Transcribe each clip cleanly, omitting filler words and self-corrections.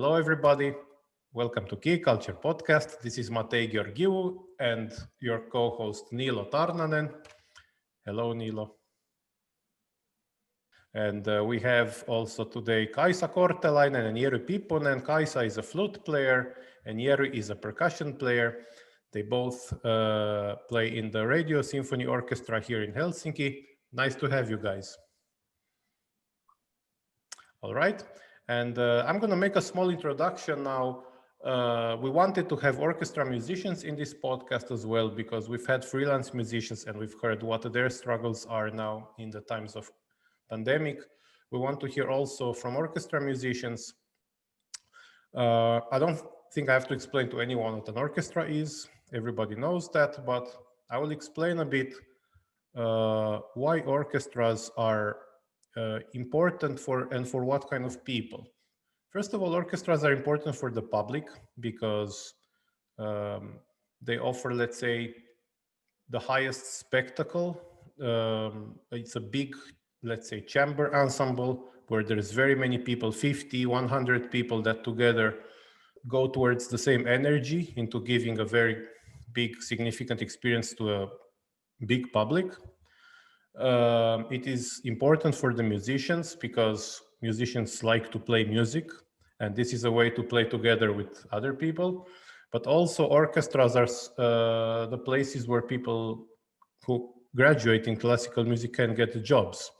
Hello, everybody. Welcome to Key Culture Podcast. This is Matei Gheorghiu and your co-host Niilo Tarnanen. Hello, Niilo. And we have also today Kaisa Kortelainen and Piipponen. Kaisa is a flute player and Jeri is a percussion player. They both play in the Radio Symphony Orchestra here in Helsinki. Nice to have you guys. All right. And I'm going to make a small introduction now. We wanted to have orchestra musicians in this podcast as well, because we've had freelance musicians and we've heard what their struggles are now in the times of pandemic. We want to hear also from orchestra musicians. I don't think I have to explain to anyone what an orchestra is. Everybody knows that, but I will explain a bit why orchestras are important for what kind of people. First of all, orchestras are important for the public because they offer, let's say, the highest spectacle. It's a big, let's say, chamber ensemble where there's very many people, 50, 100 people that together go towards the same energy into giving a very big, significant experience to a big public. It is important for the musicians because musicians like to play music, and this is a way to play together with other people. But also orchestras are the places where people who graduate in classical music can get jobs.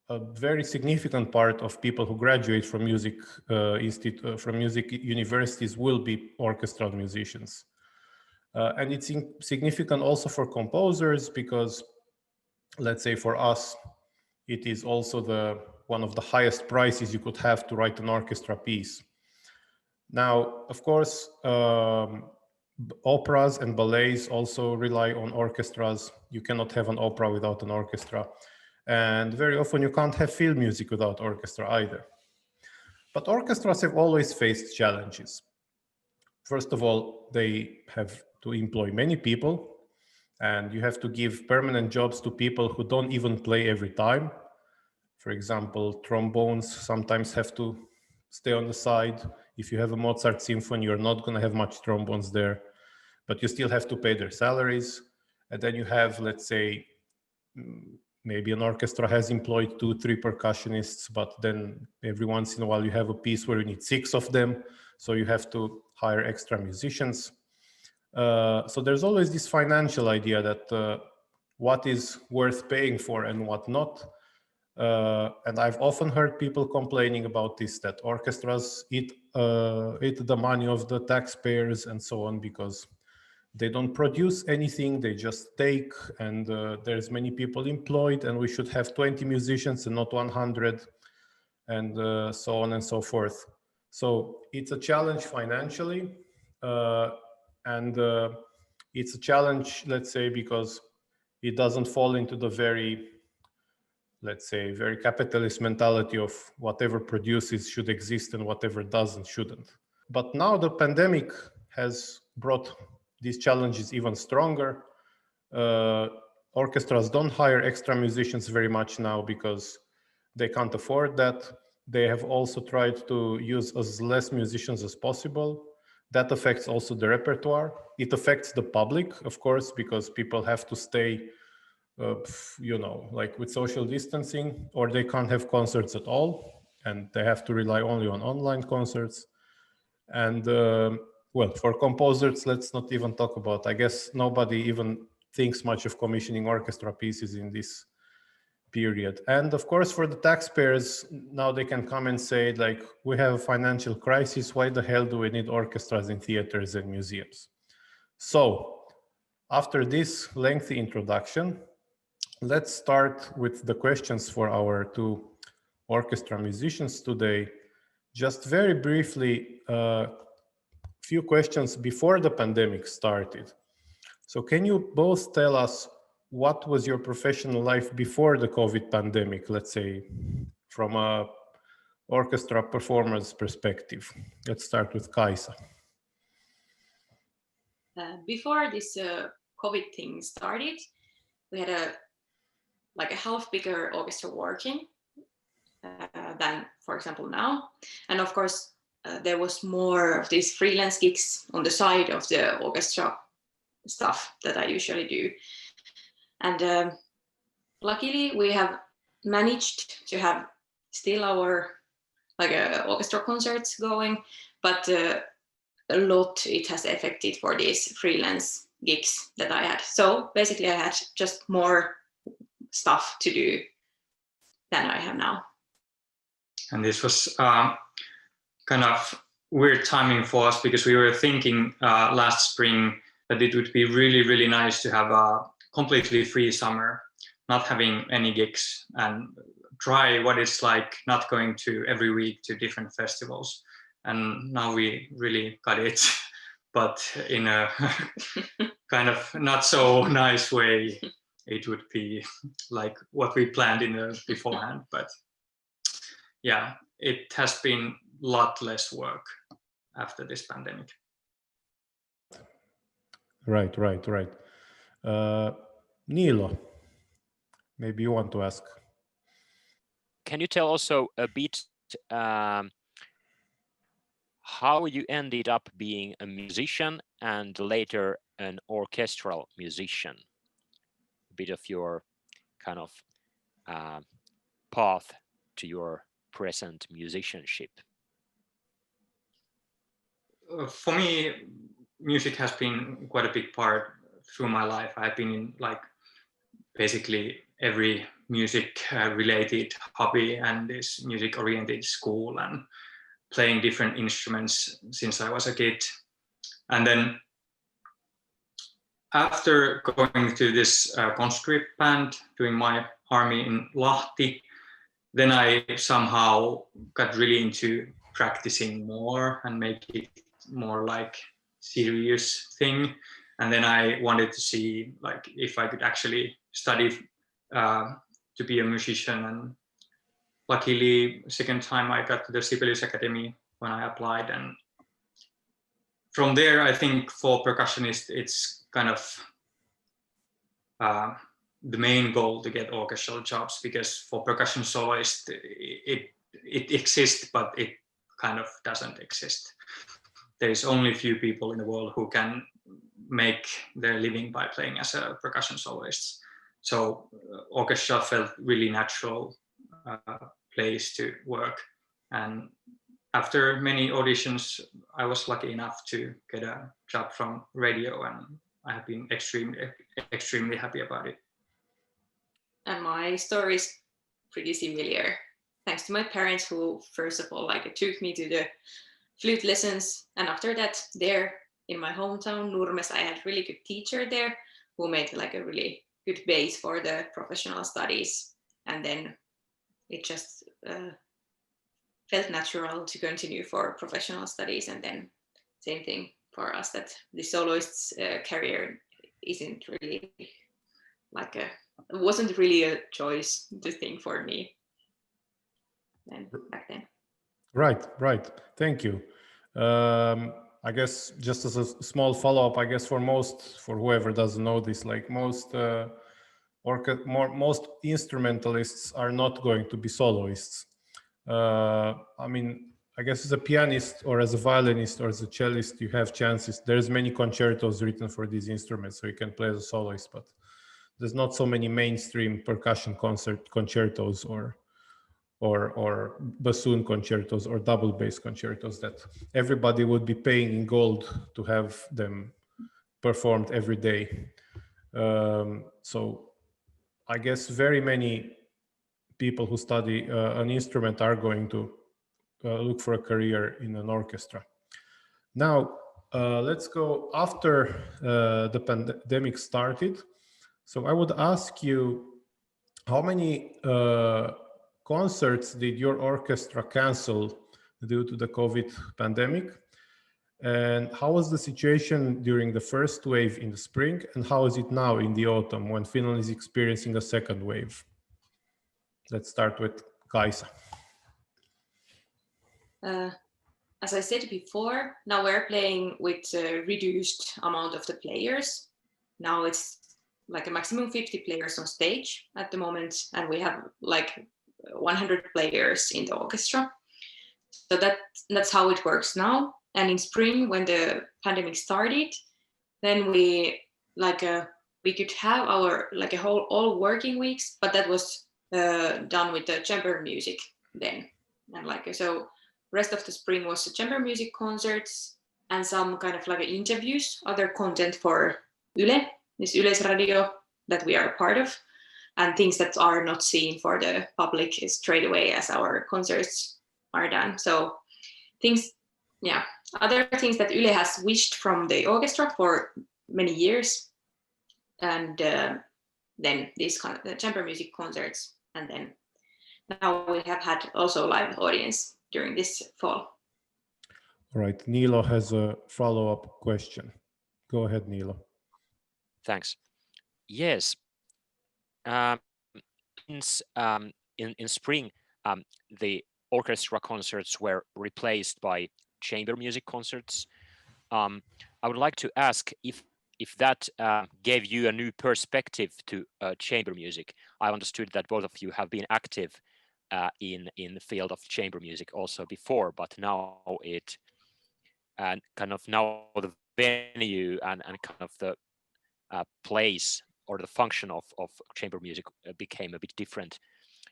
A very significant part of people who graduate from music from music universities will be orchestral musicians. And it's significant also for composers because, let's say, for us, it is also one of the highest prices you could have to write an orchestra piece. Now, of course, operas and ballets also rely on orchestras. You cannot have an opera without an orchestra. And very often you can't have film music without orchestra either. But orchestras have always faced challenges. First of all, they have to employ many people, and you have to give permanent jobs to people who don't even play every time. For example, trombones sometimes have to stay on the side. If you have a Mozart symphony, you're not going to have much trombones there, but you still have to pay their salaries. And then you have, let's say, maybe an orchestra has employed 2-3 percussionists, but then every once in a while you have a piece where you need 6 of them. So you have to hire extra musicians. So there's always this financial idea that what is worth paying for and what not. And I've often heard people complaining about this, that orchestras eat the money of the taxpayers and so on, because they don't produce anything, they just take, and there's many people employed, and we should have 20 musicians and not 100, and so on and so forth. So it's a challenge financially, and it's a challenge, let's say, because it doesn't fall into the very, let's say, very capitalist mentality of whatever produces should exist and whatever doesn't shouldn't. But now the pandemic has brought these challenges even stronger. Orchestras don't hire extra musicians very much now because they can't afford that. They have also tried to use as less musicians as possible. That affects also the repertoire. It affects the public, of course, because people have to stay, like with social distancing, or they can't have concerts at all, and they have to rely only on online concerts. And well, for composers, let's not even talk about. I guess nobody even thinks much of commissioning orchestra pieces in this period. And of course, for the taxpayers, now they can come and say, like, we have a financial crisis. Why the hell do we need orchestras in theaters and museums? So after this lengthy introduction, let's start with the questions for our 2 orchestra musicians today. Just very briefly, few questions before the pandemic started. So can you both tell us what was your professional life before the COVID pandemic, let's say, from a orchestra performer's perspective? Let's start with Kaisa. Before this COVID thing started, we had a half bigger orchestra working than, for example, now. And of course, there was more of these freelance gigs on the side of the orchestra stuff that I usually do. And luckily we have managed to have still our orchestra concerts going, but a lot it has affected for these freelance gigs that I had. So basically I had just more stuff to do than I have now. And this was kind of weird timing for us, because we were thinking last spring that it would be really, really nice to have a completely free summer, not having any gigs, and try what it's like not going to every week to different festivals. And now we really got it, but in a kind of not so nice way. It would be like what we planned in the beforehand, but yeah, it has been a lot less work after this pandemic. Right. Niilo, maybe you want to ask. Can you tell also a bit how you ended up being a musician and later an orchestral musician? A bit of your kind of path to your present musicianship. For me, music has been quite a big part through my life. I've been in like basically every music related hobby and this music oriented school, and playing different instruments since I was a kid. And then after going to this conscript band, doing my army in Lahti, then I somehow got really into practicing more and make it more like serious thing. And then I wanted to see like if I could actually study to be a musician. And luckily, second time I got to the Sibelius Academy when I applied. And from there, I think for percussionist, it's kind of the main goal to get orchestral jobs, because for percussion soloist, it exists, but it kind of doesn't exist. There's only few people in the world who can make their living by playing as a percussion soloist. So orchestra felt really natural place to work. And after many auditions, I was lucky enough to get a job from radio, and I have been extremely happy about it. And my story is pretty similar. Thanks to my parents, who first of all took me to the flute lessons, and after that, there in my hometown Nurmes, I had really good teacher there who made a really good base for the professional studies. And then it just felt natural to continue for professional studies. And then same thing for us, that the soloist's career isn't really wasn't really a choice to think for me then back then. Right. Thank you. I guess just as a small follow-up, I guess for whoever doesn't know this, like most instrumentalists are not going to be soloists. I mean, I guess as a pianist or as a violinist or as a cellist, you have chances. There's many concertos written for these instruments, so you can play as a soloist, but there's not so many mainstream percussion concertos or bassoon concertos or double bass concertos that everybody would be paying in gold to have them performed every day. So I guess very many people who study an instrument are going to look for a career in an orchestra. Now, let's go after the pandemic started. So I would ask you, how many concerts did your orchestra cancel due to the COVID pandemic? And how was the situation during the first wave in the spring? And how is it now in the autumn when Finland is experiencing a second wave? Let's start with Kaisa. As I said before, now we're playing with a reduced amount of the players. Now it's a maximum 50 players on stage at the moment, and we have 100 players in the orchestra. So that's how it works now. And in spring, when the pandemic started, then we could have our like a whole all working weeks, but that was done with the chamber music then. And so rest of the spring was the chamber music concerts and some kind of like interviews, other content for Yle, this Yleisradio that we are a part of, and things that are not seen for the public straight away as our concerts are done. So other things that Yle has wished from the orchestra for many years, and then these kind of the chamber music concerts, and then now we have had also live audience during this fall. All right, Niilo has a follow-up question. Go ahead, Niilo. Thanks. Yes. In spring, the orchestra concerts were replaced by chamber music concerts. I would like to ask if that gave you a new perspective to chamber music. I understood that both of you have been active in the field of chamber music also before, but now it and now the venue and kind of the place or the function of chamber music became a bit different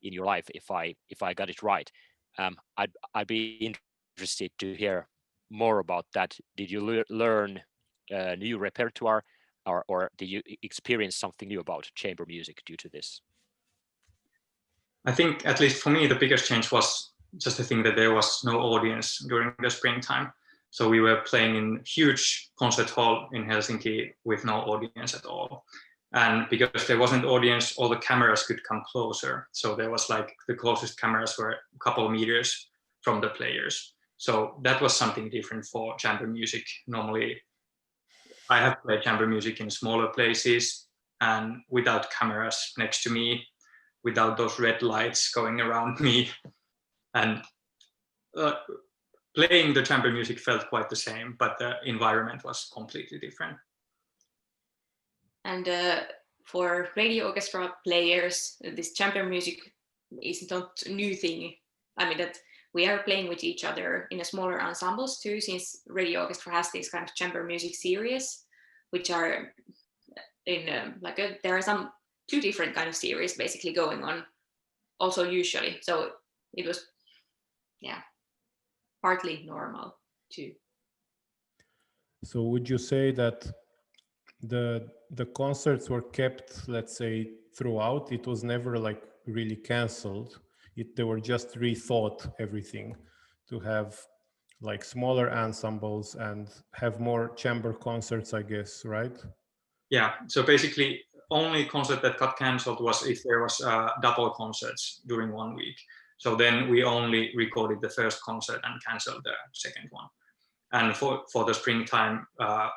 in your life, if I got it right. I'd be interested to hear more about that. Did you learn new repertoire, or did you experience something new about chamber music due to this? I think, at least for me, the biggest change was just the thing that there was no audience during the springtime. So we were playing in huge concert hall in Helsinki with no audience at all. And because there wasn't audience, all the cameras could come closer. So there was like the closest cameras were a couple of meters from the players. So that was something different for chamber music. Normally, I have played chamber music in smaller places and without cameras next to me, without those red lights going around me. And playing the chamber music felt quite the same, but the environment was completely different. And for radio orchestra players, this chamber music is not a new thing. I mean, that we are playing with each other in a smaller ensembles too, since radio orchestra has these kind of chamber music series, which are in there are some two different kind of series basically going on also usually. So it was, partly normal too. So would you say that the concerts were kept, let's say, throughout? It was never like really canceled. They were just rethought everything to have like smaller ensembles and have more chamber concerts, I guess, right? Yeah, so basically only concert that got cancelled was if there was double concerts during 1 week. So then we only recorded the first concert and cancelled the second one. And for the springtime,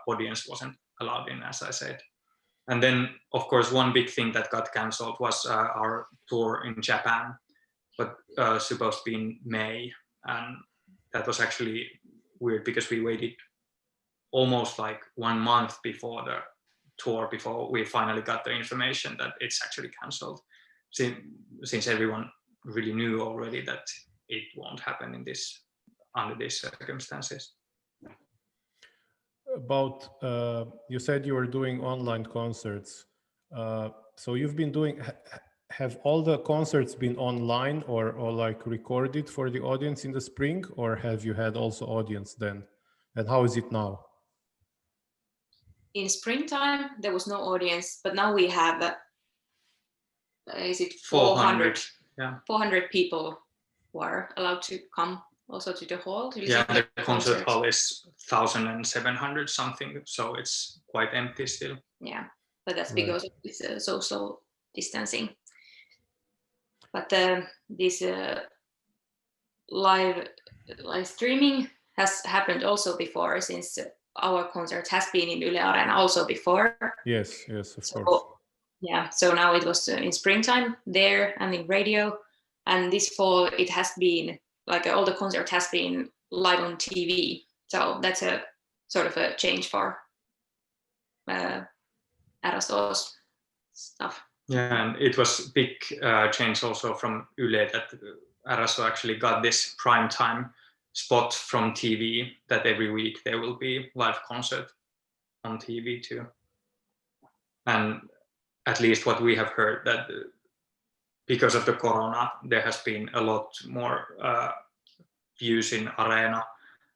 audience wasn't allowed in, as I said. And then, of course, one big thing that got cancelled was our tour in Japan, but supposed to be in May. And that was actually weird because we waited almost like 1 month before the tour, before we finally got the information that it's actually cancelled, since everyone really knew already that it won't happen under these circumstances. About you said you were doing online concerts, so you've been doing, have all the concerts been online or like recorded for the audience in the spring, or have you had also audience then, and how is it now? In springtime there was no audience, but now we have is it 400? 400 people who are allowed to come also to the hall. Yeah, the concert hall is 1,700 something, so it's quite empty still. Yeah, but that's because of this social distancing. But this live streaming has happened also before, since our concert has been in Yle Arena also before. Yes, of course. Yeah, so now it was in springtime there and in radio, and this fall it has been like all the concert has been live on TV. So that's a sort of a change for RSO's stuff. Yeah, and it was big change also from Yle that RSO actually got this prime time spot from TV that every week there will be live concert on TV too. And at least what we have heard, that because of the corona, there has been a lot more views in Areena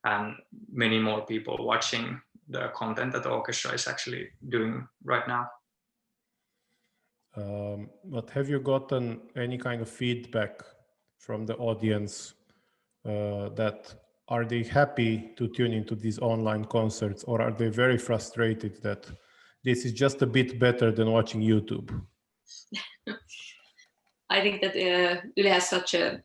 and many more people watching the content that the orchestra is actually doing right now. But have you gotten any kind of feedback from the audience that are they happy to tune into these online concerts, or are they very frustrated that this is just a bit better than watching YouTube? I think that Yle has such a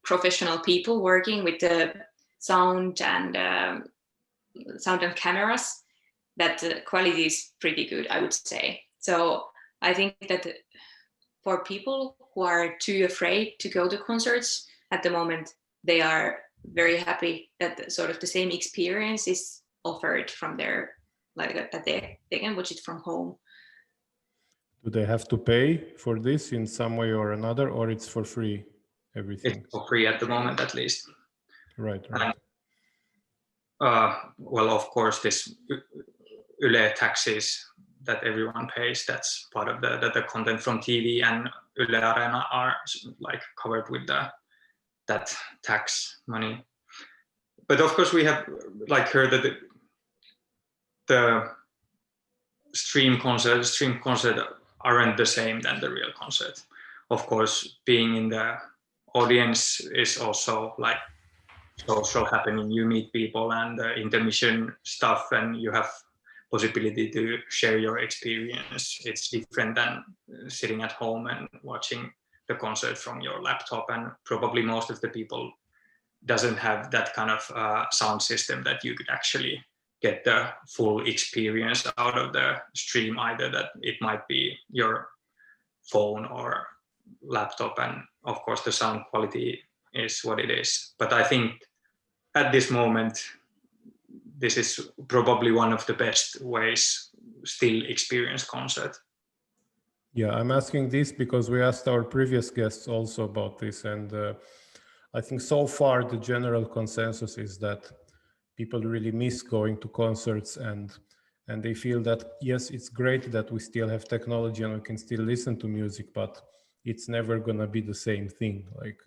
professional people working with the sound and cameras that the quality is pretty good, I would say. So I think that for people who are too afraid to go to concerts at the moment, they are very happy that sort of the same experience is offered from their, that they can watch it from home. Do they have to pay for this in some way or another, or it's for free, everything? It's for free at the moment, at least. Right. And, well, of course, this Yle taxes that everyone pays, that's part of the content from TV, and Yle Areena are like covered with that tax money. But of course, we have like heard that the stream concert aren't the same than the real concert. Of course, being in the audience is also like social happening. You meet people and the intermission stuff, and you have possibility to share your experience. It's different than sitting at home and watching the concert from your laptop, and probably most of the people doesn't have that kind of sound system that you could actually get the full experience out of the stream either, that it might be your phone or laptop, and of course the sound quality is what it is. But I think at this moment this is probably one of the best ways still experience concert. Yeah, I'm asking this because we asked our previous guests also about this, and I think so far the general consensus is that people really miss going to concerts, and they feel that yes, it's great that we still have technology and we can still listen to music, but it's never gonna be the same thing. Like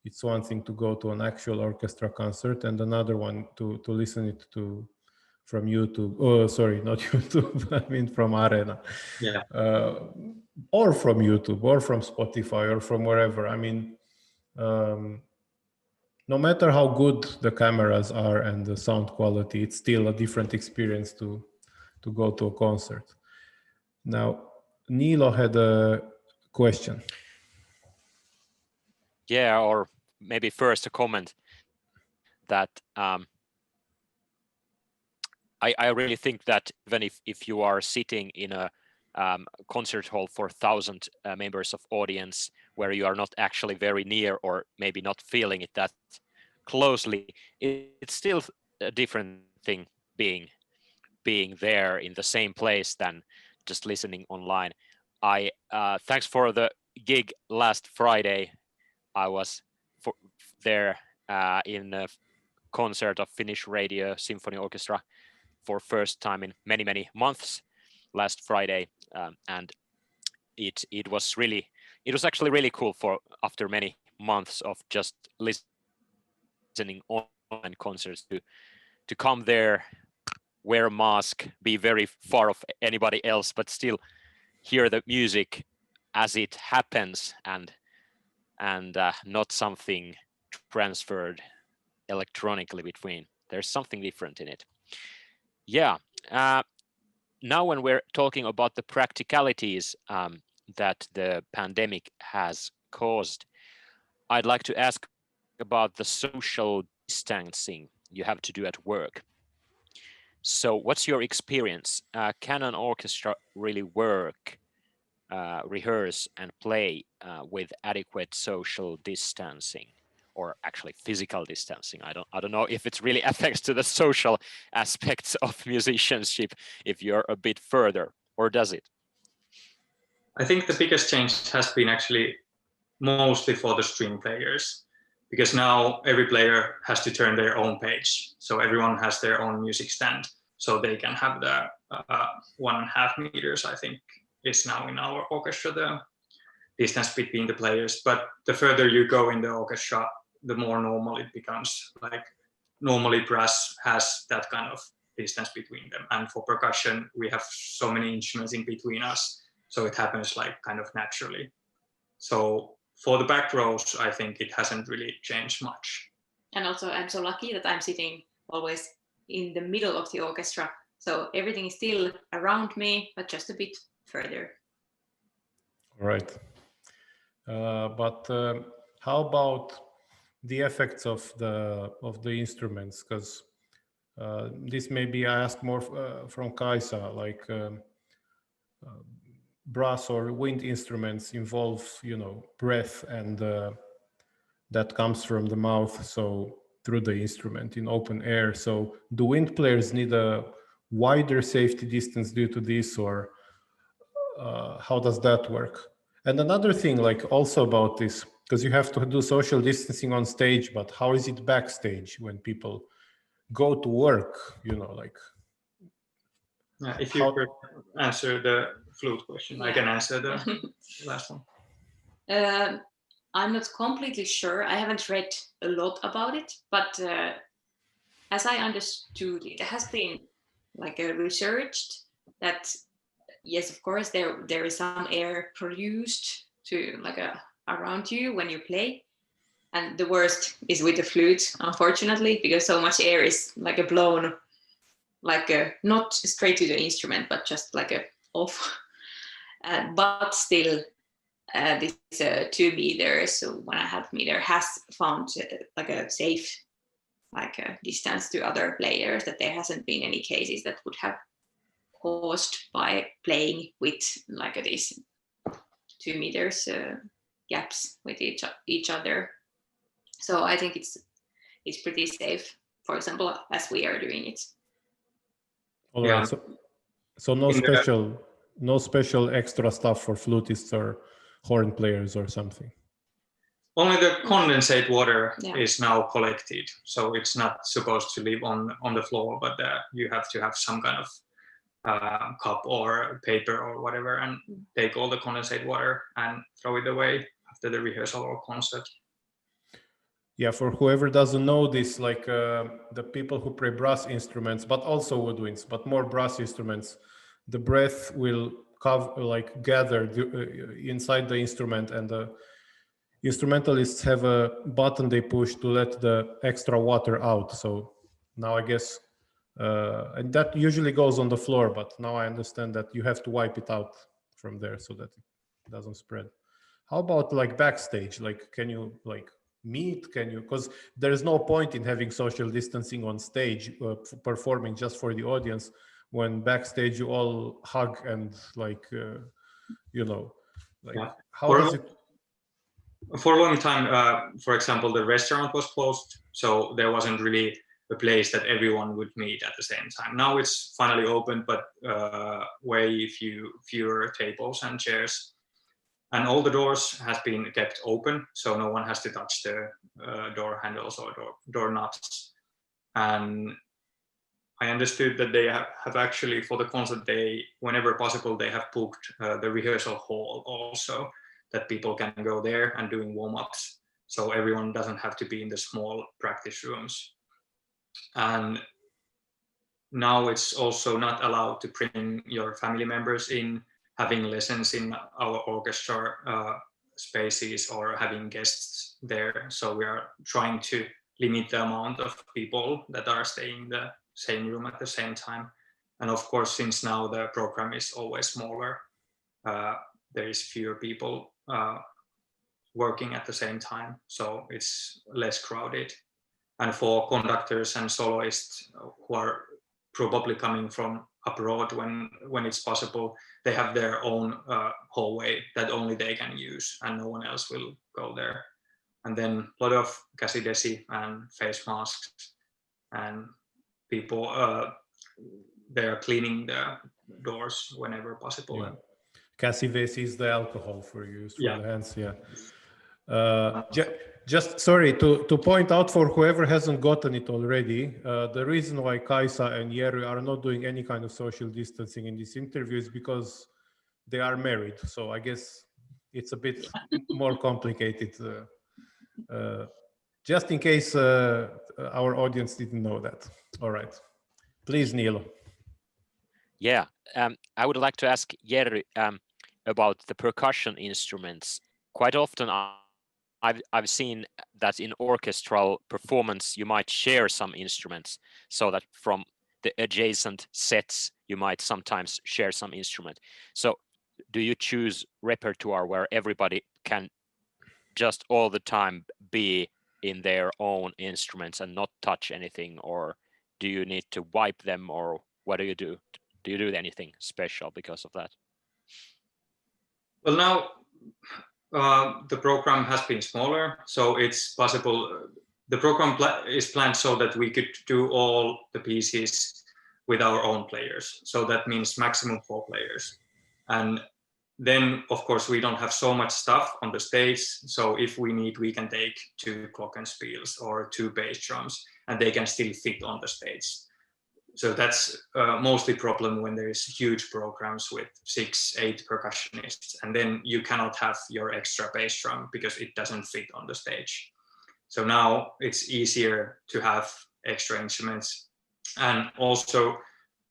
it's one thing to go to an actual orchestra concert, and another one to listen it to from YouTube. Oh, sorry, not YouTube. I mean from Areena. Yeah. Or from YouTube, or from Spotify, or from wherever. I mean, no matter how good the cameras are and the sound quality, it's still a different experience to go to a concert. Now, Niilo had a question. Yeah, or maybe first a comment that I really think that even if you are sitting in a concert hall for 1,000 members of audience where you are not actually very near, or maybe not feeling it that closely, it's still a different thing being there in the same place than just listening online. I thanks for the gig last Friday. I was there in a concert of Finnish radio symphony orchestra for first time in many months last Friday, and it was actually really cool for after many months of just listening online concerts to come there, wear a mask, be very far off anybody else, but still hear the music as it happens, and not something transferred electronically between. There's something different in it. Yeah. Now when we're talking about the practicalities that the pandemic has caused, I'd like to ask about the social distancing you have to do at work. So what's your experience? Can an orchestra really work, rehearse and play with adequate social distancing, or actually physical distancing? I don't know if it really affects to the social aspects of musicianship if you're a bit further, or does it? I think the biggest change has been actually mostly for the string players, because now every player has to turn their own page. So everyone has their own music stand, so they can have the 1.5 meters, I think, is now in our orchestra, the distance between the players. But the further you go in the orchestra, the more normal it becomes. Like normally brass has that kind of distance between them. And for percussion, we have so many instruments in between us. So it happens like kind of naturally. So for the back rows, I think it hasn't really changed much. And also I'm so lucky that I'm sitting always in the middle of the orchestra. So everything is still around me, but just a bit further. All right. But how about the effects of the instruments? Because this maybe I ask more from Kaisa, like brass or wind instruments involve, breath, and that comes from the mouth, so through the instrument in open air. So do wind players need a wider safety distance due to this, or how does that work? And another thing, like also about this, because you have to do social distancing on stage, but how is it backstage when people go to work, like? Yeah, if you could answer the flute question, I can answer the last one. I'm not completely sure. I haven't read a lot about it, but as I understood, it has been like researched that yes, of course, there is some air produced to like around you when you play, and the worst is with the flute, unfortunately, because so much air is like blown, like not straight to the instrument, but just like off. But still, this 2 meters, so 1.5 meter, has found like a safe distance to other players, that there hasn't been any cases that would have caused by playing with like these 2 meters gaps with each other. So I think it's pretty safe, for example, as we are doing it. All right. So no special extra stuff for flutists or horn players or something. Only the condensate water is now collected, so it's not supposed to live on the floor, but you have to have some kind of cup or paper or whatever, and take all the condensate water and throw it away after the rehearsal or concert. Yeah, for whoever doesn't know this, like the people who play brass instruments, but also woodwinds, but more brass instruments, the breath will gather inside the instrument, and the instrumentalists have a button they push to let the extra water out. So now I guess, and that usually goes on the floor, but now I understand that you have to wipe it out from there so that it doesn't spread. How about like backstage? Like, can you like meet? Because there is no point in having social distancing on stage, performing just for the audience, when backstage you all hug and how does it? For a long time, for example, the restaurant was closed, so there wasn't really a place that everyone would meet at the same time. Now it's finally open, but way fewer tables and chairs. And all the doors has been kept open, so no one has to touch the door handles or door knobs. And I understood that they have actually, for the concert, whenever possible, they have booked the rehearsal hall also, that people can go there and doing warm-ups. So everyone doesn't have to be in the small practice rooms. And now it's also not allowed to bring your family members in, having lessons in our orchestra spaces or having guests there. So we are trying to limit the amount of people that are staying in the same room at the same time. And of course, since now the program is always smaller, there is fewer people working at the same time, so it's less crowded. And for conductors and soloists who are probably coming from abroad when it's possible, they have their own hallway that only they can use and no one else will go there. And then a lot of käsidesi and face masks, and people they are cleaning the doors whenever possible. Yeah. Käsidesi is the alcohol for use for the hands. Yeah. Just sorry to point out for whoever hasn't gotten it already, the reason why Kaisa and Jere are not doing any kind of social distancing in this interview is because they are married. So I guess it's a bit more complicated. Just in case our audience didn't know that. All right, please, Niilo. Yeah, I would like to ask Jere about the percussion instruments. Quite often I've seen that in orchestral performance you might share some instruments, so that from the adjacent sets you might sometimes share some instrument. So do you choose repertoire where everybody can just all the time be in their own instruments and not touch anything, or do you need to wipe them, or what do you do? Do you do anything special because of that? Well, now the program has been smaller, so it's possible. The program is planned so that we could do all the pieces with our own players. So that means maximum 4 players. And then, of course, we don't have so much stuff on the stage. So if we need, we can take 2 glockenspiels or 2 bass drums, and they can still fit on the stage. So that's mostly problem when there is huge programs with 6, 8 percussionists, and then you cannot have your extra bass drum because it doesn't fit on the stage. So now it's easier to have extra instruments, and also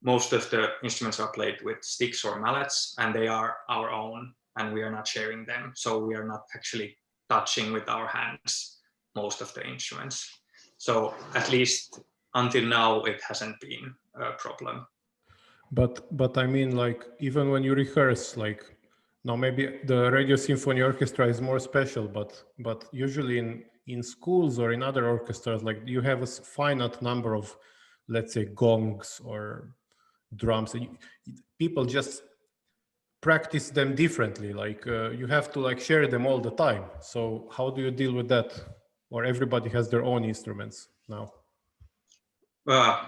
most of the instruments are played with sticks or mallets, and they are our own, and we are not sharing them. So we are not actually touching with our hands most of the instruments. So at least until now, it hasn't been a problem. But I mean, like, even when you rehearse, like, now maybe the Radio Symphony Orchestra is more special, but usually in schools or in other orchestras, like, you have a finite number of, let's say, gongs or drums, and people just practice them differently. Like, you have to like share them all the time. So how do you deal with that? Or everybody has their own instruments now?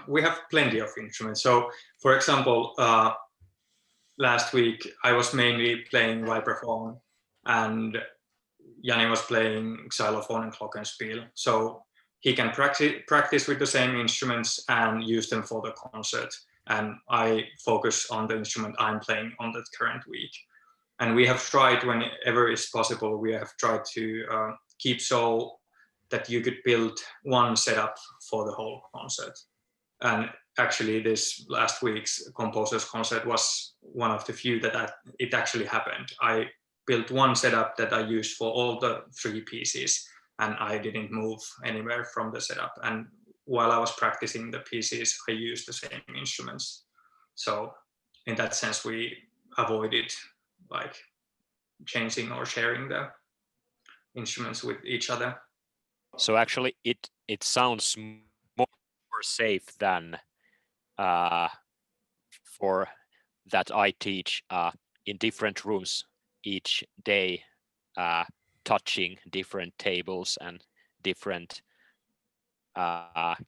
We have plenty of instruments. So, for example, last week I was mainly playing vibraphone, and Jani was playing xylophone and glockenspiel. So he can practice with the same instruments and use them for the concert. And I focus on the instrument I'm playing on that current week. And we have tried, whenever is possible, we have tried to keep so that you could build one setup for the whole concert. And actually this last week's composer's concert was one of the few that it actually happened. I built one setup that I used for all the 3 pieces, and I didn't move anywhere from the setup. And while I was practicing the pieces, I used the same instruments. So in that sense, we avoided like changing or sharing the instruments with each other. So actually it sounds more safe than for that I teach in different rooms each day, touching different tables and different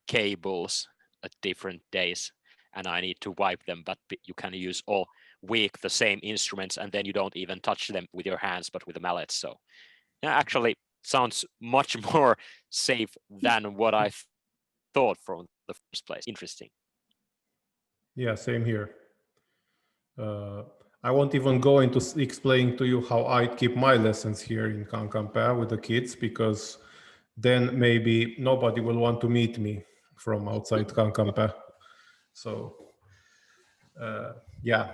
cables at different days, and I need to wipe them, but you can use all week the same instruments, and then you don't even touch them with your hands but with the mallets. So yeah, actually sounds much more safe than what I thought from the first place. Interesting. Yeah, same here. I won't even go into explaining to you how I keep my lessons here in Kankaanpää with the kids, because then maybe nobody will want to meet me from outside Kankaanpää. So yeah.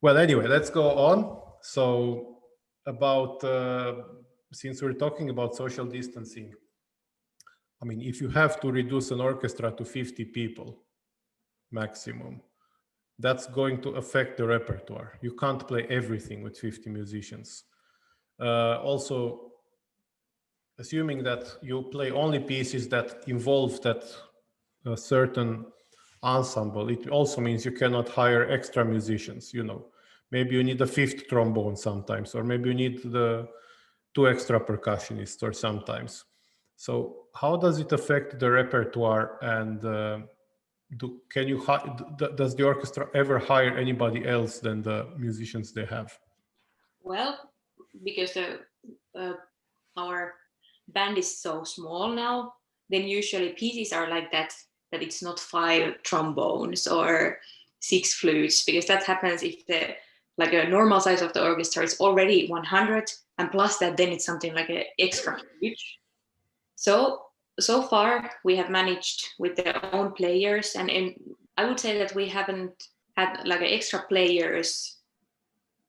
Well, anyway, let's go on. So about, since we're talking about social distancing, I mean, if you have to reduce an orchestra to 50 people maximum, that's going to affect the repertoire. You can't play everything with 50 musicians. Also, assuming that you play only pieces that involve that certain ensemble, it also means you cannot hire extra musicians. You know, maybe you need a 5th trombone sometimes, or maybe you need the 2 extra percussionists or sometimes. So how does it affect the repertoire, and does the orchestra ever hire anybody else than the musicians they have? Well, because the our band is so small now, then usually pieces are like that it's not 5 trombones or 6 flutes, because that happens if the like a normal size of the orchestra is already 100, and plus that then it's something like an extra huge. So far we have managed with their own players, and I would say that we haven't had like extra players.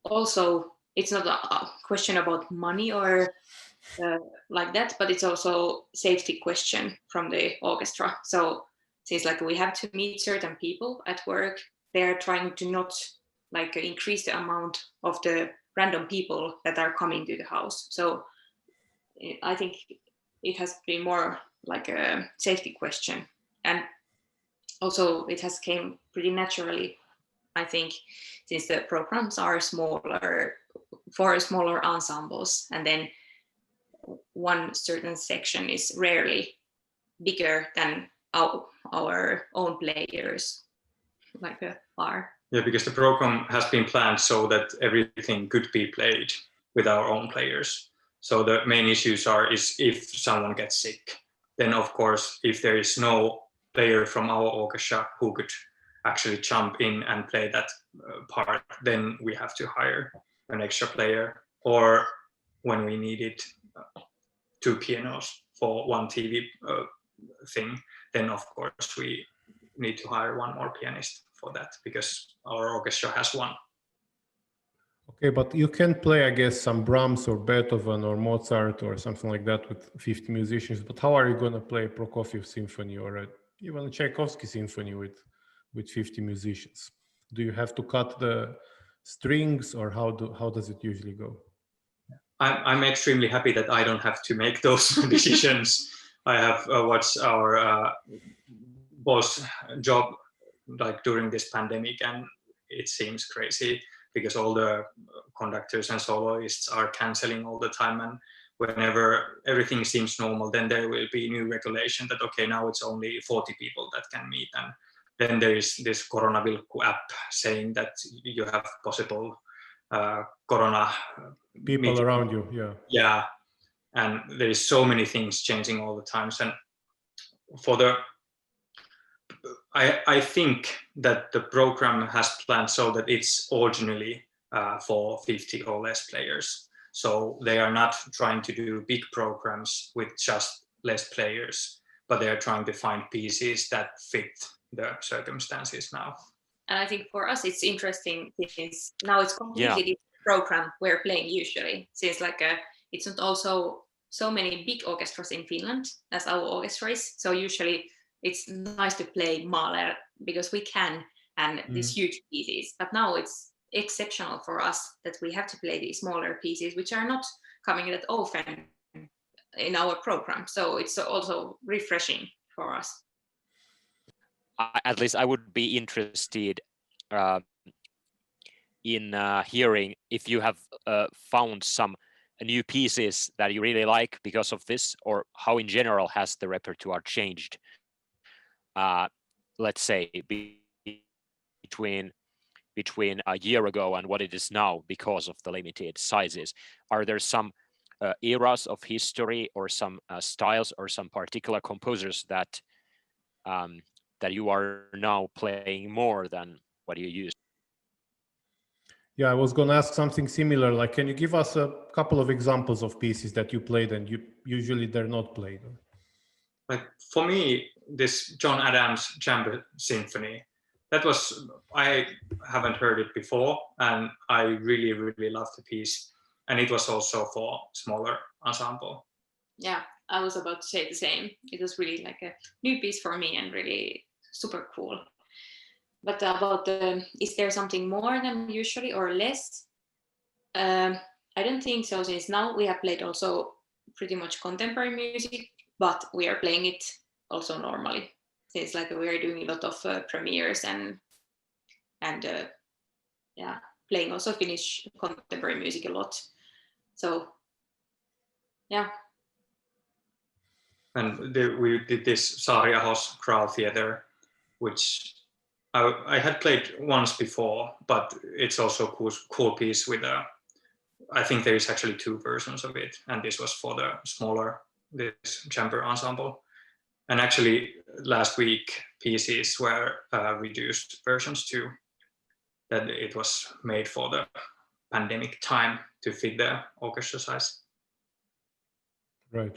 Also, it's not a question about money or like that, but it's also safety question from the orchestra. So since like we have to meet certain people at work, they are trying to not like increase the amount of the random people that are coming to the house. So I think it has been more like a safety question, and also it has came pretty naturally, I think, since the programs are smaller for smaller ensembles, and then one certain section is rarely bigger than our own players like are. Yeah, because the program has been planned so that everything could be played with our own players. So the main issues is if someone gets sick, then of course, if there is no player from our orchestra who could actually jump in and play that part, then we have to hire an extra player. Or when we needed 2 pianos for one TV thing, then of course we need to hire one more pianist for that, because our orchestra has one. Okay, but you can play, I guess, some Brahms or Beethoven or Mozart or something like that with 50 musicians. But how are you going to play a Prokofiev symphony or even a Tchaikovsky symphony with 50 musicians? Do you have to cut the strings, or how does it usually go? I'm extremely happy that I don't have to make those decisions. I have watched our boss job like during this pandemic, and it seems crazy because all the conductors and soloists are canceling all the time, and whenever everything seems normal, then there will be new regulation that okay, now it's only 40 people that can meet, and then there is this Koronavilkku app saying that you have possible corona people meeting around you. Yeah, and there is so many things changing all the times, and for the I think that the program has planned so that it's originally for 50 or less players. So they are not trying to do big programs with just less players, but they are trying to find pieces that fit the circumstances now. And I think for us it's interesting since now it's completely different program we're playing usually, since like it's not also so many big orchestras in Finland as our orchestra is. So usually it's nice to play Mahler because we can, and these huge pieces. But now it's exceptional for us that we have to play these smaller pieces, which are not coming that often in our program. So it's also refreshing for us. At least I would be interested in hearing if you have found some new pieces that you really like because of this, or how in general has the repertoire changed, let's say between a year ago and what it is now because of the limited sizes. Are there some eras of history or some styles or some particular composers that you are now playing more than what you used? Yeah, I was going to ask something similar. Like, can you give us a couple of examples of pieces that you played and usually they're not played? Like for me, this John Adams Chamber Symphony, I haven't heard it before, and I really, really loved the piece. And it was also for smaller ensemble. Yeah, I was about to say the same. It was really like a new piece for me and really super cool. But about is there something more than usually or less? I don't think so, since now we have played also pretty much contemporary music, but we are playing it also normally, since like we are doing a lot of premieres and playing also Finnish contemporary music a lot. So yeah. And we did this Saari Ahos Chorale Theatre, which I had played once before, but it's also a cool piece with I think there is actually 2 versions of it, and this was for the smaller, this chamber ensemble. And actually last week pieces were reduced versions too, that it was made for the pandemic time to fit the orchestra size. Right.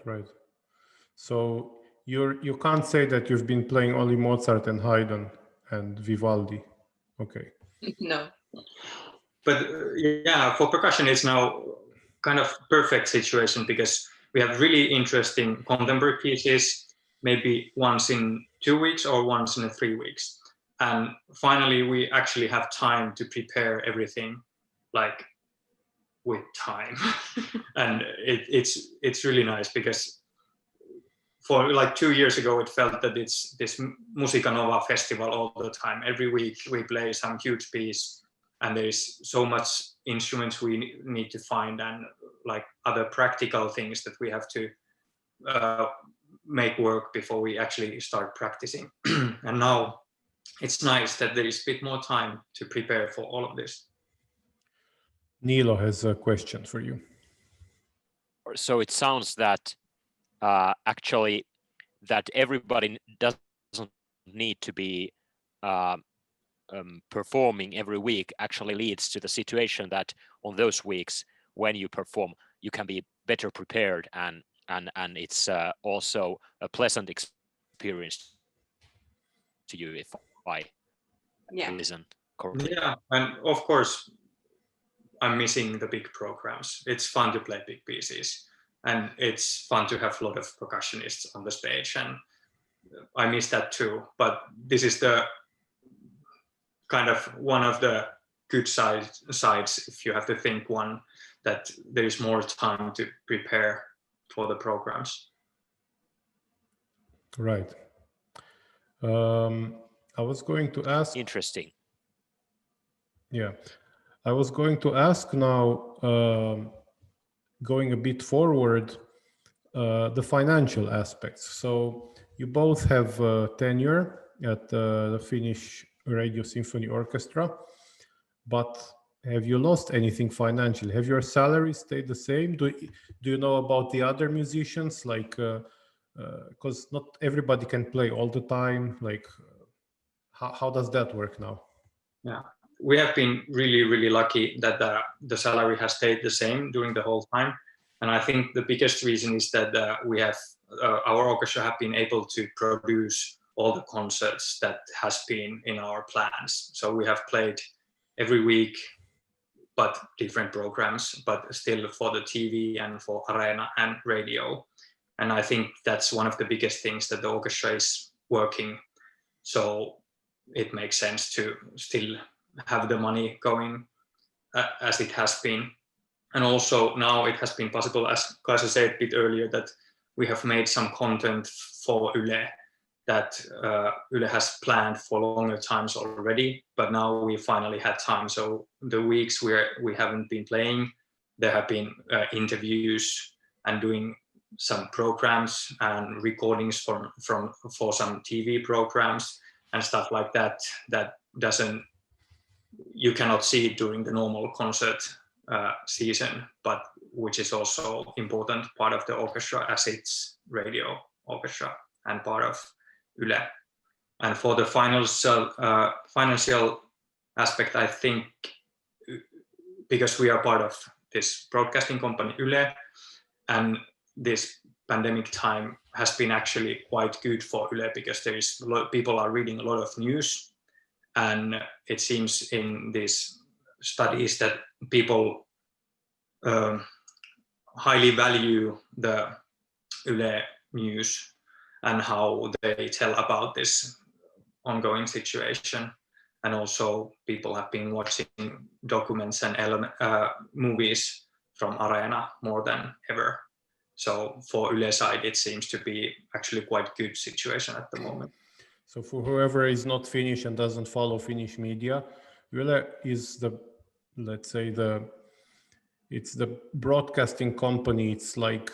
So you can't say that you've been playing only Mozart and Haydn and Vivaldi. Okay. No. But yeah, for percussion, it's now kind of perfect situation because we have really interesting contemporary pieces, maybe once in 2 weeks or once in 3 weeks. And finally, we actually have time to prepare everything like with time. And it's really nice because for like 2 years ago, it felt that it's this Musica Nova festival all the time. Every week we play some huge piece and there's so much instruments we need to find and like other practical things that we have to make work before we actually start practicing. And now it's nice that there is a bit more time to prepare for all of this. Niilo has a question for you. So it sounds that actually that everybody doesn't need to be performing every week actually leads to the situation that on those weeks when you perform, you can be better prepared and it's also a pleasant experience to you if I listen correctly. Yeah, and of course, I'm missing the big programs. It's fun to play big pieces and it's fun to have a lot of percussionists on the stage and I miss that too. But this is the kind of one of the good sides if you have to think one, that there is more time to prepare for the programs. Right. I was going to ask. Interesting. Yeah. I was going to ask now, going a bit forward, the financial aspects. So you both have tenure at the Finnish Radio Symphony Orchestra, but have you lost anything financially? Have your salaries stayed the same? Do you know about the other musicians? Like, because not everybody can play all the time. Like, how does that work now? Yeah, we have been really, really lucky that the salary has stayed the same during the whole time. And I think the biggest reason is that we have, our orchestra have been able to produce all the concerts that has been in our plans. So we have played every week, but different programs, but still for the TV and for Arena and radio. And I think that's one of the biggest things that the orchestra is working. So it makes sense to still have the money going as it has been. And also now it has been possible, as Kaisa said a bit earlier, that we have made some content for Yle that Yle has planned for longer times already, but now we finally had time. So the weeks where we haven't been playing, there have been interviews and doing some programs and recordings for some TV programs and stuff like that. That you cannot see it during the normal concert season, but which is also important part of the orchestra as it's radio orchestra and part of Yle. And for the financial aspect, I think because we are part of this broadcasting company Yle, and this pandemic time has been actually quite good for Yle because there is people are reading a lot of news, and it seems in these studies that people highly value the Yle news and how they tell about this ongoing situation. And also people have been watching documents and movies from Arena more than ever. So for Yle side, it seems to be actually quite good situation at the moment. So for whoever is not Finnish and doesn't follow Finnish media, Yle is let's say it's the broadcasting company. It's like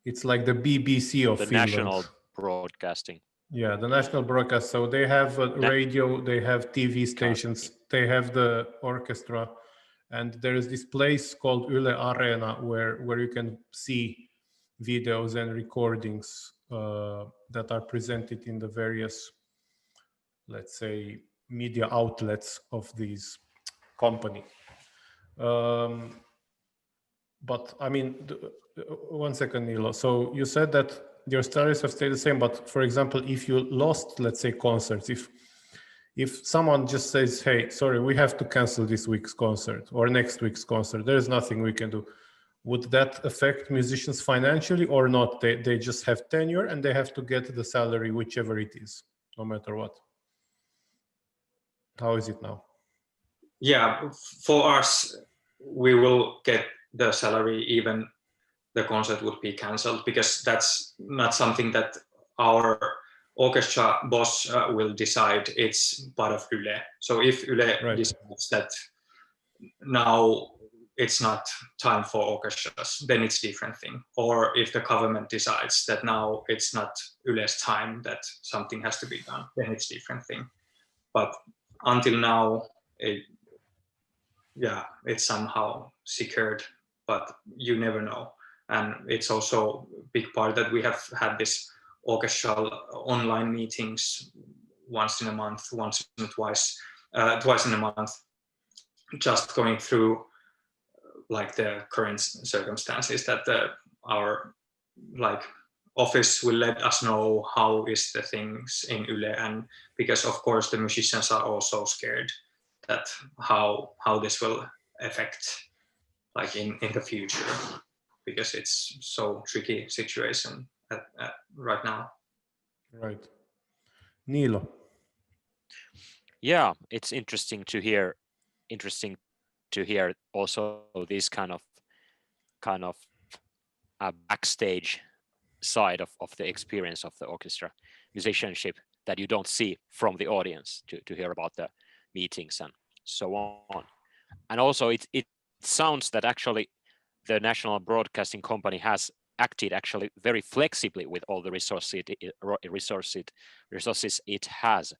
the BBC of the Finland. National Broadcasting. Yeah, the national broadcast. So they have radio, they have TV stations, they have the orchestra, And there is this place called Yle Arena where you can see videos and recordings that are presented in the various, let's say, media outlets of these company. But I mean, one second, Niilo. So you said that your salaries have stayed the same, but for example, if you lost, let's say, concerts, if someone just says, hey, sorry, we have to cancel this week's concert or next week's concert, there is nothing we can do, would that affect musicians financially or not? They just have tenure and they have to get the salary, whichever it is, no matter what. How is it now? Yeah, for us, we will get the salary even the concert would be cancelled, because that's not something that our orchestra boss will decide. It's part of Yle. So if Yle decides that now it's not time for orchestras, then it's a different thing. Or if the government decides that now it's not Yle's time, that something has to be done, then it's a different thing. But until now, it's somehow secured, but you never know. And it's also a big part that we have had this orchestral online meetings once in a month, twice in a month, just going through like the current circumstances, that our like office will let us know how is the things in Yle, and because of course the musicians are also scared that how this will affect like in the future, because it's so tricky situation right now. Right. Niilo. Yeah, it's interesting to hear also this kind of backstage side of the experience of the orchestra musicianship that you don't see from the audience, to hear about the meetings and so on. And also it sounds that actually the National Broadcasting Company has acted actually very flexibly with all the resources it has.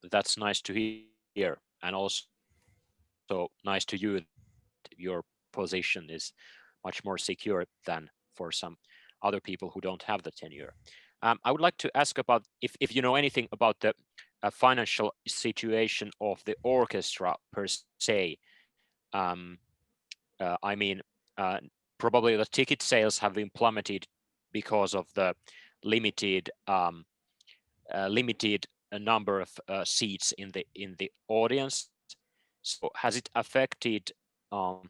That's nice to hear, and also nice to you that your position is much more secure than for some other people who don't have the tenure. I would like to ask about if you know anything about the financial situation of the orchestra per se. I mean, probably the ticket sales have been plummeted because of the limited number of seats in the audience. So has it affected to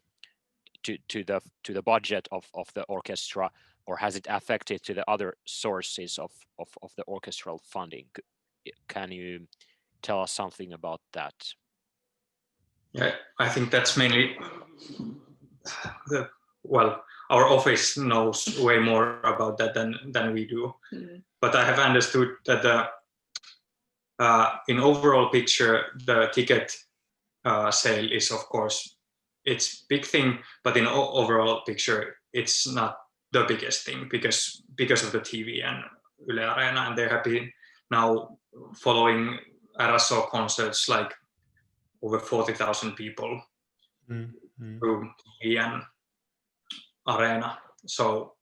the budget of the orchestra, or has it affected to the other sources of the orchestral funding? Can you tell us something about that? Yeah, I think that's mainly our office knows way more about that than we do. Mm-hmm. But I have understood that in overall picture, the ticket sale is, of course, it's big thing, but in overall picture, it's not the biggest thing because of the TV and Yle Arena, and they have been now following RSO concerts like over 40,000 people through TV and Arena. So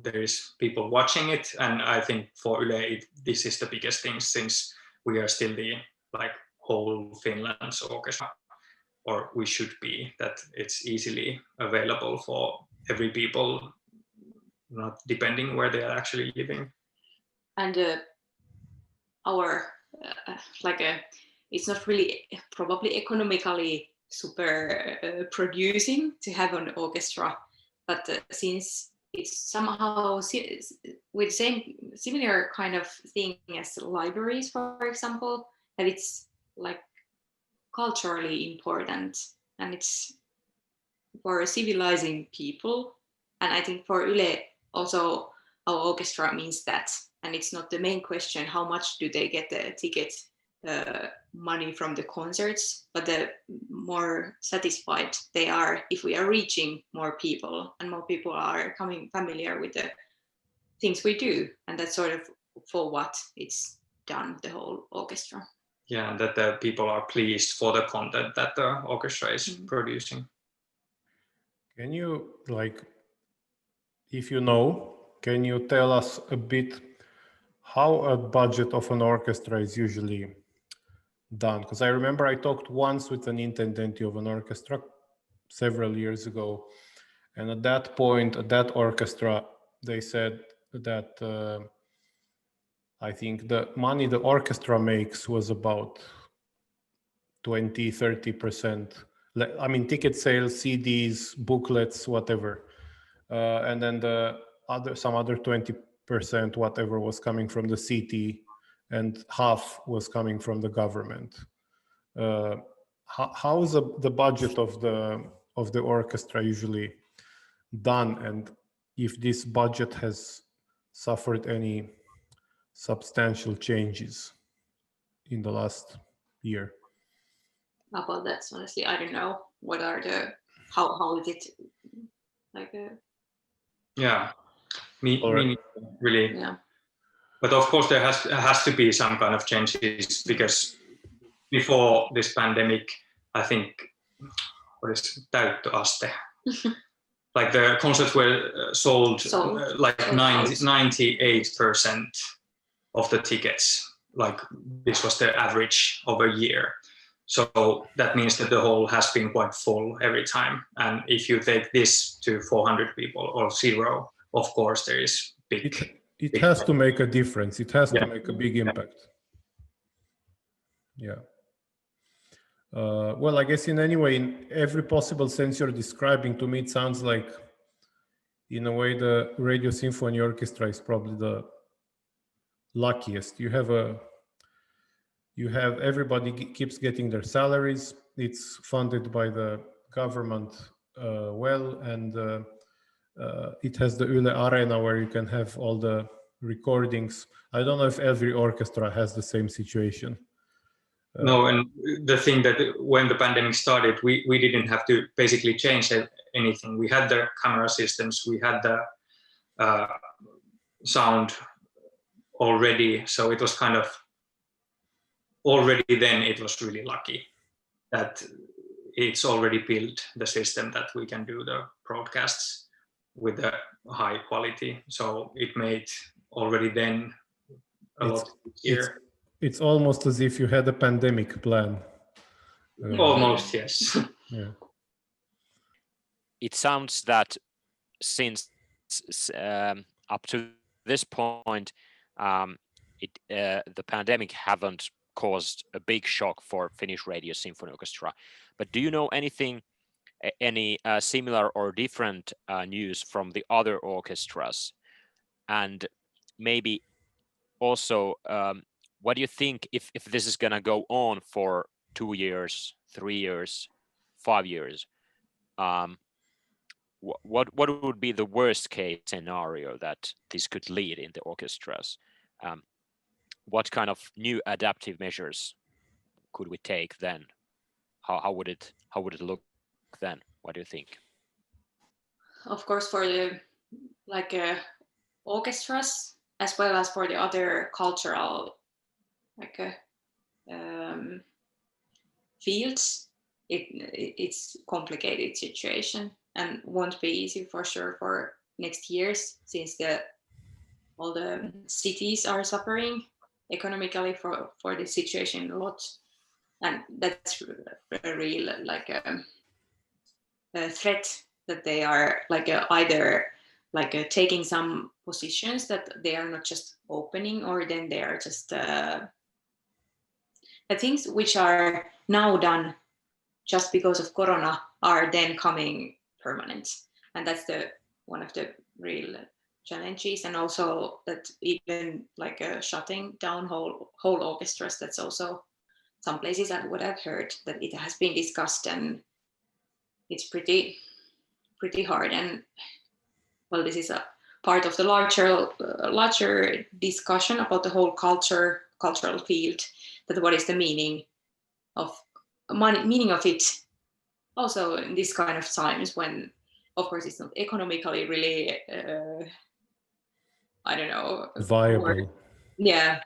there is people watching it, and I think for Yle this is the biggest thing, since we are still the like whole Finland's orchestra, or we should be, that it's easily available for every people, not depending where they are actually living. And it's not really probably economically super producing to have an orchestra, but since it's somehow with similar kind of thing as libraries, for example, that it's like culturally important, and it's for civilizing people. And I think for Yle also our orchestra means that, and it's not the main question how much do they get the ticket money from the concerts, but the more satisfied they are if we are reaching more people and more people are coming familiar with the things we do, and that's sort of for what it's done, the whole orchestra. yeah, that the people are pleased for the content that the orchestra is producing. Can you, like, if you know, can you tell us a bit how a budget of an orchestra is usually done? Because I remember I talked once with an intendant of an orchestra several years ago, and at that point, at that orchestra, they said that I think the money the orchestra makes was about 20-30%. I mean, ticket sales, CDs, booklets, whatever. And then some other 20%, whatever, was coming from the city, and half was coming from the government. How is the budget of the orchestra usually done, and if this budget has suffered any substantial changes in the last year? About that, honestly, I don't know. What are how is it like? Yeah, me really. Yeah. But of course, there has to be some kind of changes, because before this pandemic, I think, what is täyttöaste? Like the concerts were sold like 98% of the tickets. Like this was the average of a year. So that means that the hall has been quite full every time. And if you take this to 400 people or 0, of course there is big. It has to make a difference. It has to make a big impact. Yeah. Well, I guess in any way, in every possible sense you're describing, to me it sounds like, in a way, the Radio Symphony Orchestra is probably the luckiest. You have everybody keeps getting their salaries. It's funded by the government and it has the Yle Arena where you can have all the recordings. I don't know if every orchestra has the same situation. No, and the thing that when the pandemic started, we didn't have to basically change anything. We had the camera systems, we had the sound already, so it was kind of already then it was really lucky that it's already built the system that we can do the broadcasts with the high quality. So it made already then a lot easier. It's almost as if you had a pandemic plan. Almost, yes. Yeah. It sounds that since up to this point, the pandemic haven't caused a big shock for Finnish Radio Symphony Orchestra. But do you know any similar or different news from the other orchestras? And maybe also, what do you think if this is going to go on for 2 years, 3 years, 5 years? What would be the worst case scenario that this could lead in the orchestras? What kind of new adaptive measures could we take then? How would it look then? What do you think? Of course, for the orchestras, as well as for the other cultural fields, it's complicated situation and won't be easy for sure for next years, since all the cities are suffering economically for this situation a lot, and that's a real a threat that they are either taking some positions that they are not just opening, or then they are just the things which are now done just because of Corona are then coming permanent, and that's one of the real challenges. And also that even shutting down whole orchestras, that's also some places I would have heard that it has been discussed, and it's pretty hard. And well, this is a part of the larger discussion about the whole cultural field, that what is the meaning of it also in this kind of times when, of course, it's not economically really I don't know, viable. Yeah,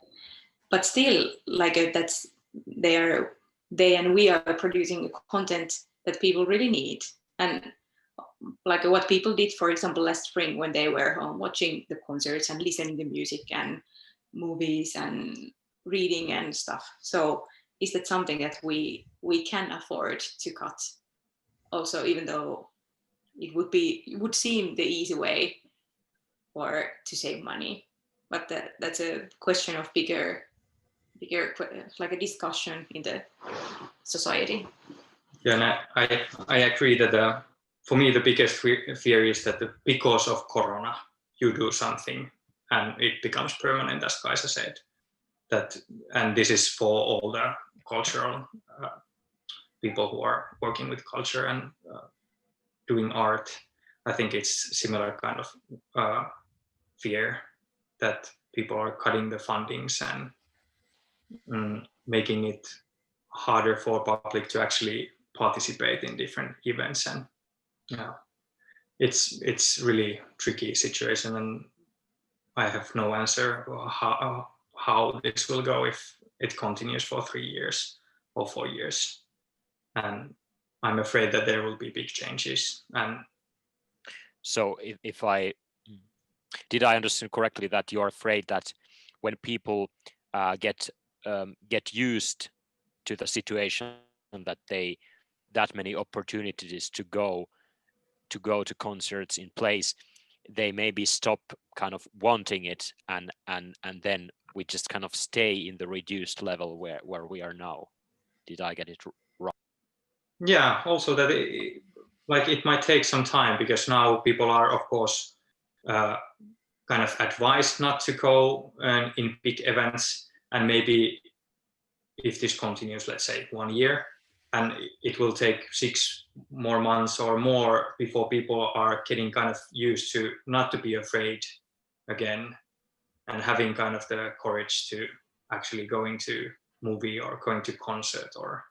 but still, that's they and we are producing content that people really need. And like what people did, for example, last spring when they were home watching the concerts and listening to music and movies and reading and stuff. So is that something that we can afford to cut also, even though it would seem the easy way or to save money? But that's a question of bigger like a discussion in the society. Yeah, and I agree that for me the biggest fear is that because of Corona you do something and it becomes permanent, as Kaisa said. And this is for all the cultural people who are working with culture and doing art. I think it's similar kind of fear that people are cutting the fundings and making it harder for public to actually participate in different events. And it's really tricky situation, and I have no answer how this will go if it continues for 3 years or 4 years. And I'm afraid that there will be big changes. And so if did I understand correctly that you're afraid that when people get used to the situation that that many opportunities to go to concerts in place, they maybe stop kind of wanting it, and then we just kind of stay in the reduced level where we are now? Did I get it right? Yeah, also that it might take some time, because now people are, of course, kind of advised not to go in big events, and maybe if this continues, let's say 1 year, and it will take 6 more months or more before people are getting kind of used to not to be afraid again, and having kind of the courage to actually going to movie or going to concert or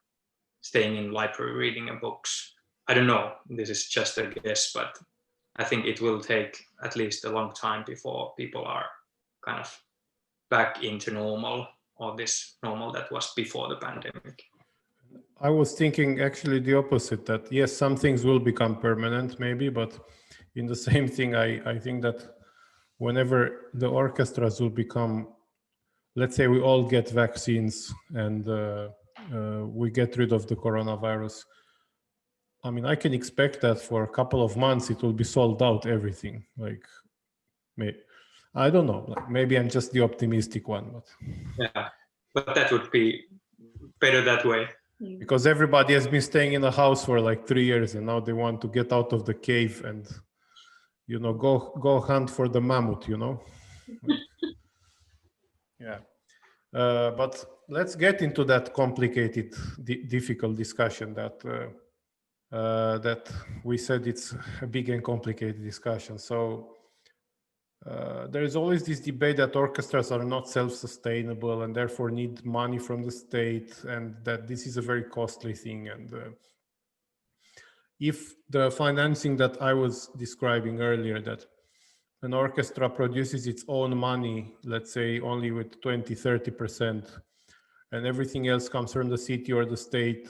staying in library reading books. I don't know, this is just a guess, but I think it will take at least a long time before people are kind of back into normal, or this normal that was before the pandemic. I was thinking actually the opposite, that yes, some things will become permanent maybe, but in the same thing, I think that whenever the orchestras will become, let's say we all get vaccines and we get rid of the coronavirus, I mean, I can expect that for a couple of months it will be sold out, everything. Like, I don't know, like maybe I'm just the optimistic one, but yeah, but that would be better that way. Because everybody has been staying in a house for like 3 years, and now they want to get out of the cave and, you know, go hunt for the mammoth, you know. Yeah. But let's get into that complicated, difficult discussion that we said it's a big and complicated discussion. So there is always this debate that orchestras are not self-sustainable and therefore need money from the state, and that this is a very costly thing. And if the financing that I was describing earlier, that an orchestra produces its own money, let's say only with 20-30%, and everything else comes from the city or the state,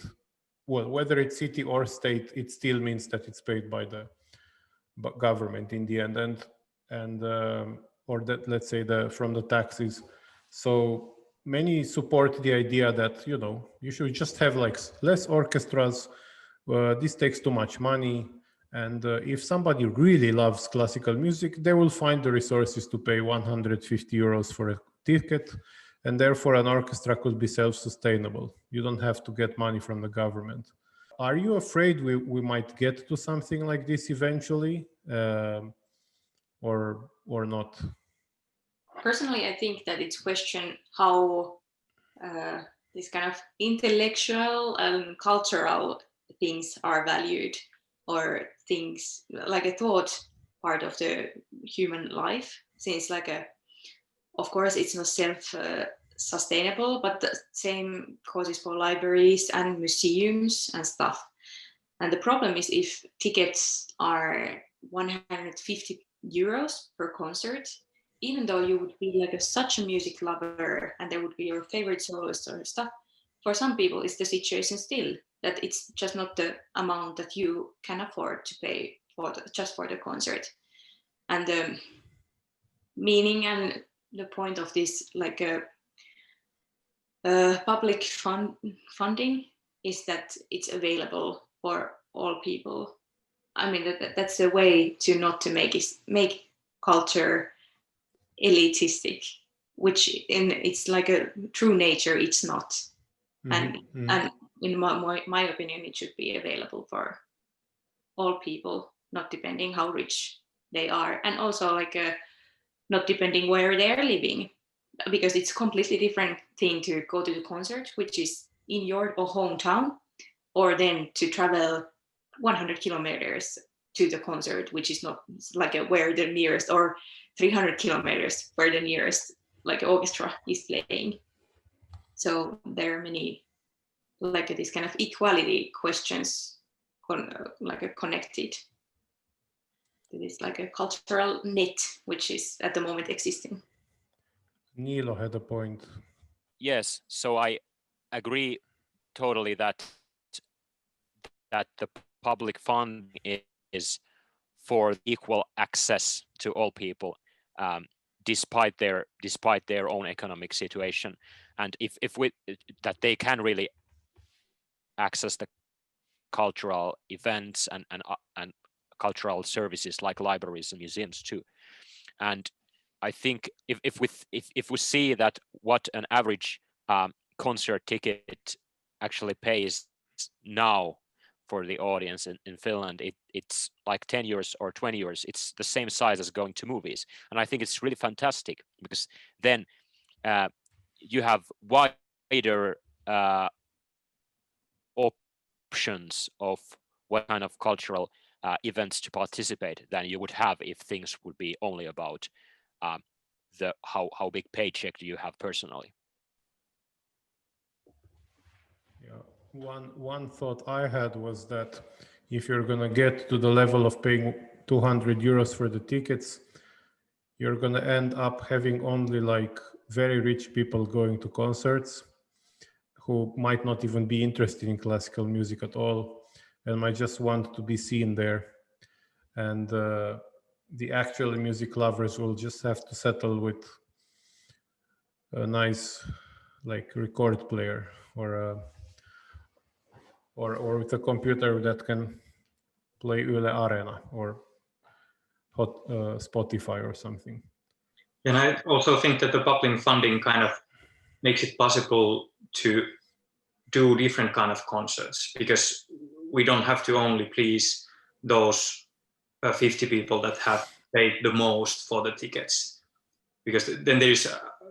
well, whether it's city or state, it still means that it's paid by the government in the end, and or that, let's say, from the taxes. So many support the idea that, you know, you should just have like less orchestras. This takes too much money, and if somebody really loves classical music, they will find the resources to pay 150 euros for a ticket, and therefore an orchestra could be self-sustainable. You don't have to get money from the government. Are you afraid we might get to something like this eventually, or not? Personally, I think that it's question how this kind of intellectual and cultural things are valued, or things like a thought part of the human life, since of course it's not self-sustainable, but the same causes for libraries and museums and stuff. And the problem is if tickets are 150 euros per concert, even though you would be like such a music lover and there would be your favorite soloist or stuff, for some people, it's the situation still that it's just not the amount that you can afford to pay for just for the concert. And the meaning and the point of this, like public funding, is that it's available for all people. I mean, that's a way to not to make culture elitistic, which in it's like a true nature it's not. And in my opinion, it should be available for all people, not depending how rich they are, and also like not depending where they're living, because it's a completely different thing to go to the concert, which is in your hometown, or then to travel 100 kilometers to the concert, which is not like where the nearest, or 300 kilometers where the nearest like orchestra is playing. So there are many like this kind of equality questions connected to this like a cultural net which is at the moment existing. Niilo had a point. Yes, so I agree totally that the public funding is for equal access to all people, despite their own economic situation, and if that they can really access the cultural events and cultural services like libraries and museums too. And I think if we see that what an average concert ticket actually pays now for the audience in Finland, it's like 10 years or 20 years. It's the same size as going to movies. And I think it's really fantastic, because then you have wider options of what kind of cultural events to participate than you would have if things would be only about the how big paycheck do you have personally. Yeah, one thought I had was that if you're gonna get to the level of paying 200 euros for the tickets, you're gonna end up having only like very rich people going to concerts who might not even be interested in classical music at all and might just want to be seen there. And the actual music lovers will just have to settle with a nice like record player or with a computer that can play Yle Arena or Spotify or something. And I also think that the public funding kind of makes it possible to do different kind of concerts, because we don't have to only please those 50 people that have paid the most for the tickets, because then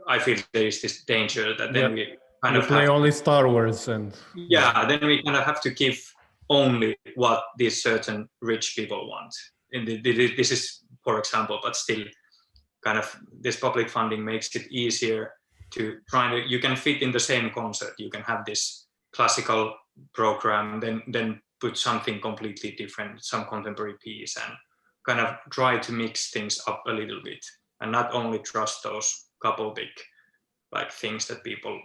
I feel there is this danger that then we kind of play only Star Wars and then we kind of have to give only what these certain rich people want. And this is, for example, but still kind of this public funding makes it easier to you can fit in the same concert. You can have this classical program, then put something completely different, some contemporary piece, and kind of try to mix things up a little bit, and not only trust those couple big like things that people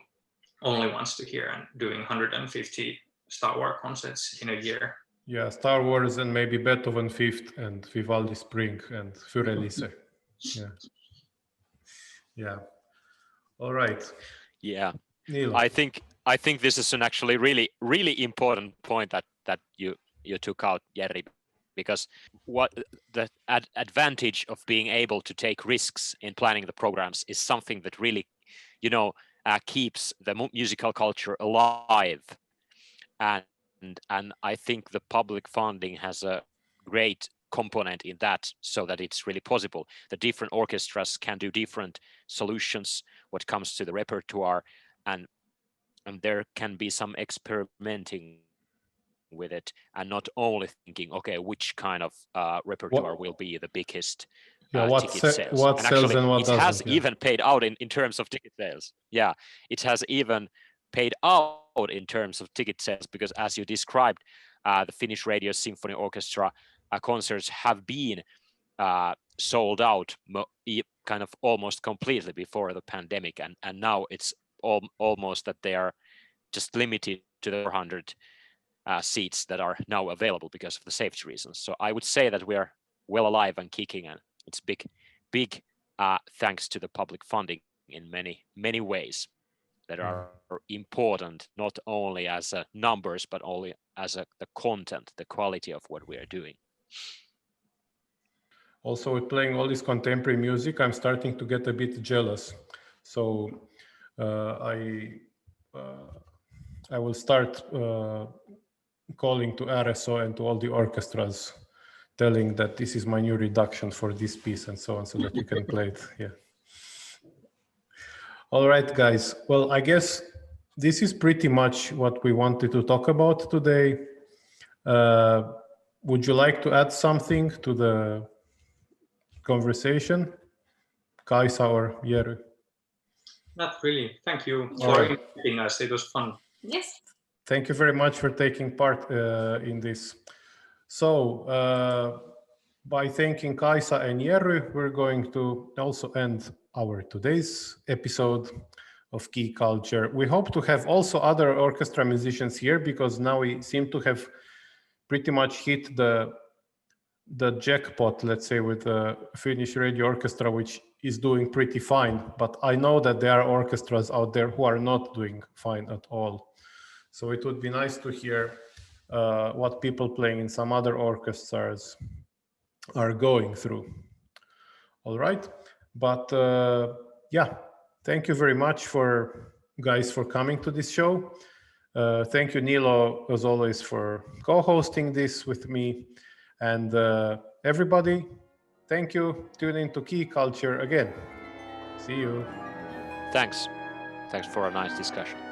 only wants to hear, and doing 150 Star Wars concerts in a year. Yeah, Star Wars and maybe Beethoven Fifth and Vivaldi Spring and Fürelise. Yeah. All right. Yeah. Niilo. I think this is an actually really important point that you took out, Jerry, because what the advantage of being able to take risks in planning the programs is something that really, keeps the musical culture alive, and I think the public funding has a great component in that, so that it's really possible. The different orchestras can do different solutions when it comes to the repertoire, and there can be some experimenting with it, and not only thinking, okay, which kind of repertoire will be the biggest ticket sales. What and sells actually, and what it doesn't. has even paid out in terms of ticket sales. Yeah, it has even paid out in terms of ticket sales, because as you described, the Finnish Radio Symphony Orchestra concerts have been sold out kind of almost completely before the pandemic, and now it's almost that they are just limited to the 400 seats that are now available because of the safety reasons. So I would say that we are well alive and kicking, and it's big thanks to the public funding in many ways that are important, not only as numbers, but only as the content, the quality of what we are doing. Also, with playing all this contemporary music, I'm starting to get a bit jealous. So I will start calling to RSO and to all the orchestras, telling that this is my new reduction for this piece and so on, so that we can play it. Yeah. All right, guys. Well, I guess this is pretty much what we wanted to talk about today. Would you like to add something to the conversation, Kaisa or Jere? Not really. Thank you for inviting us. It was fun. Yes. Thank you very much for taking part in this. So, by thanking Kaisa and Jere, we're going to also end our today's episode of Key Culture. We hope to have also other orchestra musicians here, because now we seem to have pretty much hit the jackpot, let's say, with the Finnish radio orchestra, which is doing pretty fine. But I know that there are orchestras out there who are not doing fine at all. So it would be nice to hear what people playing in some other orchestras are going through. All right. But yeah, thank you very much for coming to this show. Thank you, Niilo, as always, for co-hosting this with me. And everybody, thank you. Tune into Key Culture again. See you. Thanks for a nice discussion.